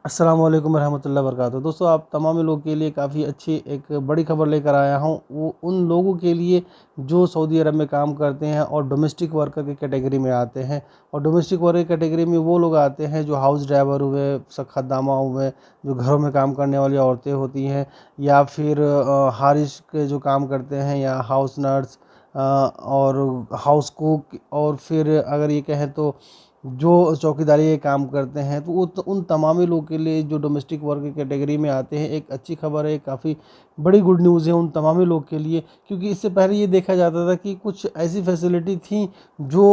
अस्सलाम वालेकुम रहमतुल्लाहि वबरकातुहू। दोस्तों, आप तमाम लोगों के लिए काफ़ी अच्छी एक बड़ी खबर लेकर आया हूँ। वो उन लोगों के लिए जो सऊदी अरब में काम करते हैं और डोमेस्टिक वर्कर की कैटेगरी में आते हैं। और डोमेस्टिक वर्कर की कैटेगरी में वो लोग आते हैं जो हाउस ड्राइवर हुए, खद्दामा हुए, जो घरों में काम करने वाली औरतें होती हैं, या फिर हारिस के जो काम करते हैं, या हाउस नर्स और हाउस कुक, और फिर अगर ये कहें तो जो चौकीदारी के काम करते हैं। तो वो उन तमामी लोगों के लिए जो डोमेस्टिक वर्क की कैटेगरी में आते हैं, एक अच्छी खबर है, काफ़ी बड़ी गुड न्यूज़ है उन तमामी लोग के लिए। क्योंकि इससे पहले ये देखा जाता था कि कुछ ऐसी फैसिलिटी थी जो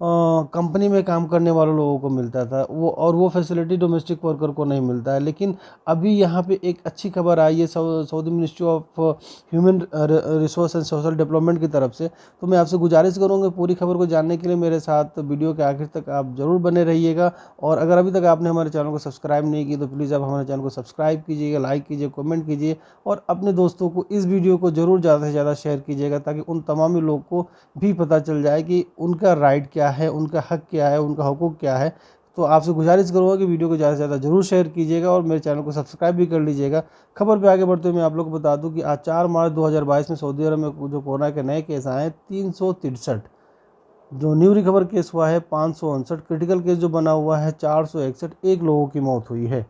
कंपनी में काम करने वाले लोगों को मिलता था, वो फैसिलिटी डोमेस्टिक वर्कर को नहीं मिलता है। लेकिन अभी यहाँ पे एक अच्छी खबर आई है Saudi ministry of human resource and social development की तरफ से। तो मैं आपसे गुजारिश करूँगा, पूरी खबर को जानने के लिए मेरे साथ वीडियो के आखिर तक आप ज़रूर बने रहिएगा। और अगर अभी तक आपने हमारे चैनल को सब्सक्राइब नहीं की तो प्लीज़ आप हमारे चैनल को सब्सक्राइब कीजिएगा, लाइक कीजिए, कमेंट कीजिए, और अपने दोस्तों को इस वीडियो को ज़रूर ज़्यादा से ज़्यादा शेयर कीजिएगा, ताकि उन तमाम लोग को भी पता चल जाए कि उनका राइट क्या है, उनका हक क्या है, उनका हुकूक क्या है। तो आपसे गुजारिश करूँगा कि वीडियो को ज़्यादा से ज़्यादा ज़रूर शेयर कीजिएगा और मेरे चैनल को सब्सक्राइब भी कर लीजिएगा। खबर पे आगे बढ़ते हुए मैं आप लोग को बता दूं कि आज 4 मार्च 2022 में सऊदी अरब में जो कोरोना के नए केस आए हैं 363, जो न्यू रिकवर केस हुआ है 559, क्रिटिकल केस जो बना हुआ है 461, एक लोगों की मौत हुई है।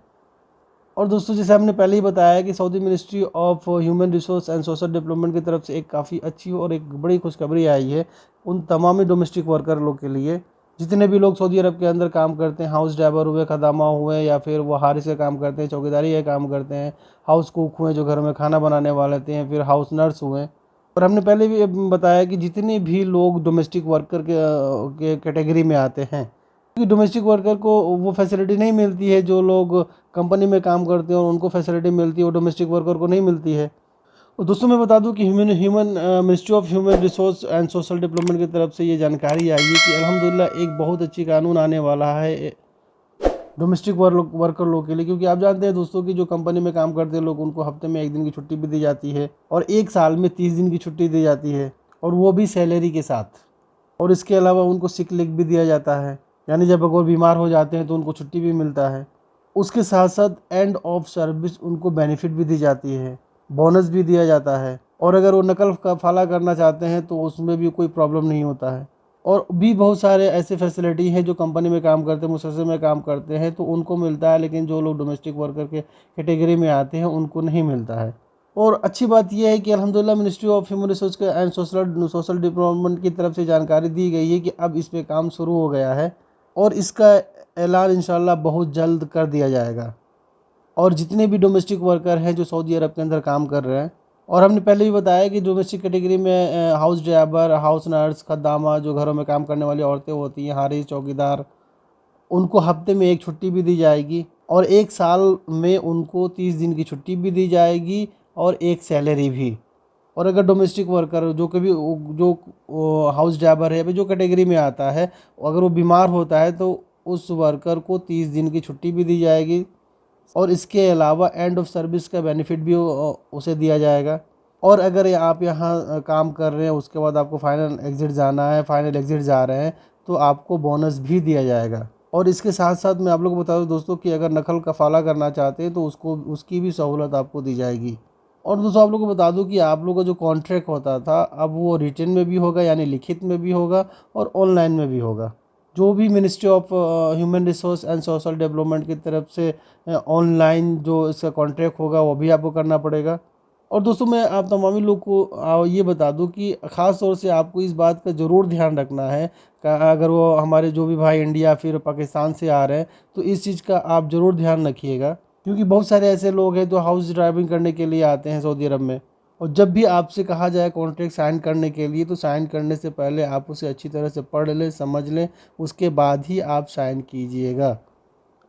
और दोस्तों, जैसे हमने पहले ही बताया कि Saudi ministry of human resource and social development की तरफ से एक काफ़ी अच्छी और एक बड़ी खुशखबरी आई है उन तमामी डोमेस्टिक वर्कर लोग के लिए, जितने भी लोग सऊदी अरब के अंदर काम करते हैं, हाउस ड्राइवर हुए, खदामा हुए, या फिर वो हारिस का काम करते हैं, चौकीदारी का काम करते हैं, हाउस कुक हुए जो घर में खाना बनाने वाले होते हैं, फिर हाउस नर्स हुए। और हमने पहले भी बताया कि जितने भी लोग डोमेस्टिक वर्कर के कैटेगरी में आते हैं, क्योंकि डोमेस्टिक वर्कर को वो फैसिलिटी नहीं मिलती है जो लोग कंपनी में काम करते हैं और उनको फैसिलिटी मिलती है, वो डोमेस्टिक वर्कर को नहीं मिलती है। और दोस्तों, मैं बता दूं कि human human ministry of human resource and social development की तरफ से ये जानकारी आई है कि अल्हम्दुलिल्लाह एक बहुत अच्छी कानून आने वाला है डोमेस्टिक वर्कर लोग के लिए। क्योंकि आप जानते हैं दोस्तों कि जो कंपनी में काम करते हैं लोग, उनको हफ्ते में 1 दिन की छुट्टी भी दी जाती है, और एक साल में 30 दिन की छुट्टी दी जाती है, और वो भी सैलरी के साथ। और इसके अलावा उनको सिक लीव भी दिया जाता है, यानी जब अगर बीमार हो जाते हैं तो उनको छुट्टी भी मिलता है। उसके साथ साथ एंड ऑफ सर्विस उनको बेनिफिट भी दी जाती है, बोनस भी दिया जाता है, और अगर वो नकल कफाला करना चाहते हैं तो उसमें भी कोई प्रॉब्लम नहीं होता है। और भी बहुत सारे ऐसे फैसिलिटी हैं जो कंपनी में काम करते हैं, मुसलसल में काम करते हैं, तो उनको मिलता है, लेकिन जो लोग डोमेस्टिक वर्कर के कैटेगरी में आते हैं उनको नहीं मिलता है। और अच्छी बात यह है कि अल्हम्दुलिल्लाह ministry of human resource and social development की तरफ से जानकारी दी गई है कि अब इस पे काम शुरू हो गया है, और इसका ऐलान इंशाल्लाह बहुत जल्द कर दिया जाएगा। और जितने भी डोमेस्टिक वर्कर हैं जो सऊदी अरब के अंदर काम कर रहे हैं, और हमने पहले भी बताया कि डोमेस्टिक कैटेगरी में हाउस ड्राइवर, हाउस नर्स, खद्दामा, जो घरों में काम करने वाली औरतें होती हैं, हारिस, चौकीदार, उनको हफ्ते में एक छुट्टी भी दी जाएगी, और एक साल में उनको 30 दिन की छुट्टी भी दी जाएगी, और एक सैलरी भी। और अगर डोमेस्टिक वर्कर जो कभी जो हाउस ड्राइवर है, जो कैटेगरी में आता है, अगर वो बीमार होता है तो उस वर्कर को 30 दिन की छुट्टी भी दी जाएगी, और इसके अलावा एंड ऑफ सर्विस का बेनिफिट भी उसे दिया जाएगा। और अगर आप यहाँ काम कर रहे हैं, उसके बाद आपको फाइनल एग्ज़िट जाना है, फाइनल एग्ज़िट जा रहे हैं, तो आपको बोनस भी दिया जाएगा। और इसके साथ साथ मैं आप लोगों को बता दूं दोस्तों कि अगर नकल कफाला करना चाहते हैं तो उसकी भी सहूलत आपको दी जाएगी। और दोस्तों, आप लोगों को बता दूं कि आप लोगों का जो कॉन्ट्रैक्ट होता था, अब वो रिटन में भी होगा, यानी लिखित में भी होगा, और ऑनलाइन में भी होगा। जो भी ministry of human resource and social development की तरफ से ऑनलाइन जो इसका कॉन्ट्रैक्ट होगा वो भी आपको करना पड़ेगा। और दोस्तों, मैं आप तमामी लोग को ये बता दूं कि ख़ास तौर से आपको इस बात का ज़रूर ध्यान रखना है कि अगर वो हमारे जो भी भाई इंडिया फिर पाकिस्तान से आ रहे हैं, तो इस चीज़ का आप ज़रूर ध्यान रखिएगा। क्योंकि बहुत सारे ऐसे लोग हैं जो हाउस ड्राइविंग करने के लिए आते हैं सऊदी अरब में, और जब भी आपसे कहा जाए कॉन्ट्रैक्ट साइन करने के लिए, तो साइन करने से पहले आप उसे अच्छी तरह से पढ़ लें, समझ लें, उसके बाद ही आप साइन कीजिएगा।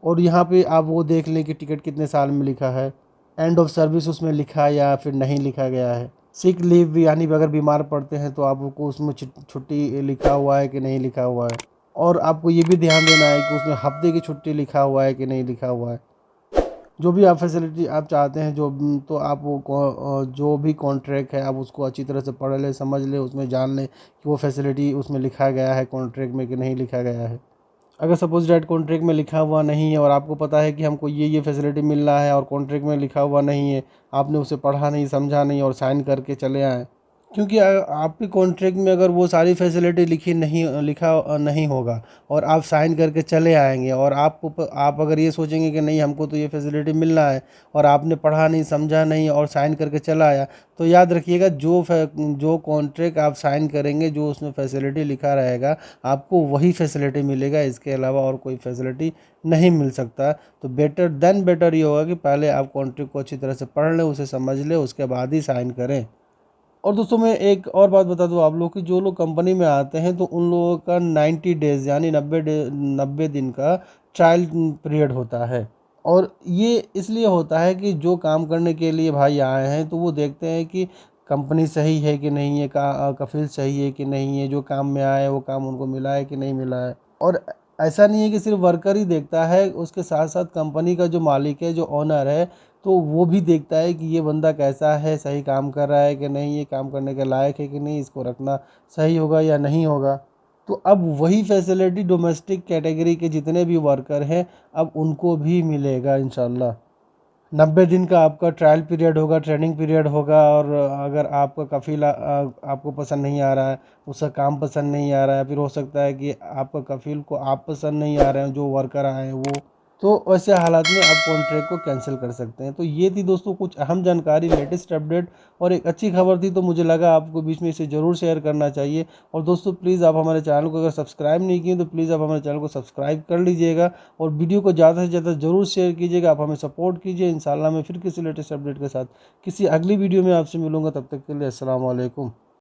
और यहाँ पे आप वो देख लें कि टिकट कितने साल में लिखा है, एंड ऑफ सर्विस उसमें लिखा है या फिर नहीं लिखा गया है, सिक लीव भी, यानी अगर बीमार पड़ते हैं तो आपको उसमें छुट्टी लिखा हुआ है कि नहीं लिखा हुआ है। और आपको ये भी ध्यान देना है कि उसमें हफ्ते की छुट्टी लिखा हुआ है कि नहीं लिखा हुआ है। जो भी आप फैसिलिटी आप चाहते हैं, तो आप जो भी कॉन्ट्रैक्ट है आप उसको अच्छी तरह से पढ़ लें, समझ लें, उसमें जान लें कि वो फैसिलिटी उसमें लिखा गया है कॉन्ट्रैक्ट में कि नहीं लिखा गया है। अगर सपोज़ दैट कॉन्ट्रैक्ट में लिखा हुआ नहीं है और आपको पता है कि हमको ये फैसिलिटी मिल रहा है और कॉन्ट्रैक्ट में लिखा हुआ नहीं है, आपने उसे पढ़ा नहीं, समझा नहीं और साइन करके चले आए, क्योंकि आपके कॉन्ट्रैक्ट में अगर वो सारी फैसिलिटी लिखा नहीं होगा और आप साइन करके चले आएंगे और आप अगर ये सोचेंगे कि नहीं हमको तो ये फैसिलिटी मिल रहा है और आपने पढ़ा नहीं, समझा नहीं और साइन करके चला आया, तो याद रखिएगा जो कॉन्ट्रैक्ट आप साइन करेंगे, जो उसमें फैसिलिटी लिखा रहेगा, आपको वही फैसिलिटी मिलेगा, इसके अलावा और कोई फैसिलिटी नहीं मिल सकता। तो बेटर ये होगा कि पहले आप कॉन्ट्रैक्ट को अच्छी तरह से पढ़ लें, उसे समझ लें, उसके बाद ही साइन करें। और दोस्तों मैं एक और बात बता दूं आप लोग कि जो लोग कंपनी में आते हैं तो उन लोगों का 90 डेज़ यानी 90 दिन का ट्रायल पीरियड होता है। और ये इसलिए होता है कि जो काम करने के लिए भाई आए हैं तो वो देखते हैं कि कंपनी सही है कि नहीं है, कफील सही है कि नहीं है, जो काम में आए वो काम उनको मिला है कि नहीं मिला है। और ऐसा नहीं है कि सिर्फ वर्कर ही देखता है, उसके साथ साथ कंपनी का जो मालिक है, जो ओनर है, तो वो भी देखता है कि ये बंदा कैसा है, सही काम कर रहा है कि नहीं, ये काम करने के लायक है कि नहीं, इसको रखना सही होगा या नहीं होगा। तो अब वही फैसिलिटी डोमेस्टिक कैटेगरी के जितने भी वर्कर हैं अब उनको भी मिलेगा इंशाल्लाह। 90 दिन का आपका ट्रायल पीरियड होगा, ट्रेनिंग पीरियड होगा। और अगर आपका कफ़ील आपको पसंद नहीं आ रहा है, उसका काम पसंद नहीं आ रहा है, फिर हो सकता है कि आपका कफ़ील को आप पसंद नहीं आ रहे हैं, जो वर्कर आए हैं वो, तो ऐसे हालात में आप कॉन्ट्रैक्ट को कैंसिल कर सकते हैं। तो ये थी दोस्तों कुछ अहम जानकारी, लेटेस्ट अपडेट और एक अच्छी खबर थी, तो मुझे लगा आपको बीच में इसे ज़रूर शेयर करना चाहिए। और दोस्तों प्लीज़ आप हमारे चैनल को अगर सब्सक्राइब नहीं किए तो प्लीज़ आप हमारे चैनल को सब्सक्राइब कर लीजिएगा और वीडियो को ज़्यादा से ज़्यादा ज़रूर शेयर कीजिएगा। आप हमें सपोर्ट कीजिए। इंशाल्लाह मैं फिर किसी लेटेस्ट अपडेट के साथ किसी अगली वीडियो में आपसे मिलूँगा। तब तक के लिए अस्सलाम वालेकुम।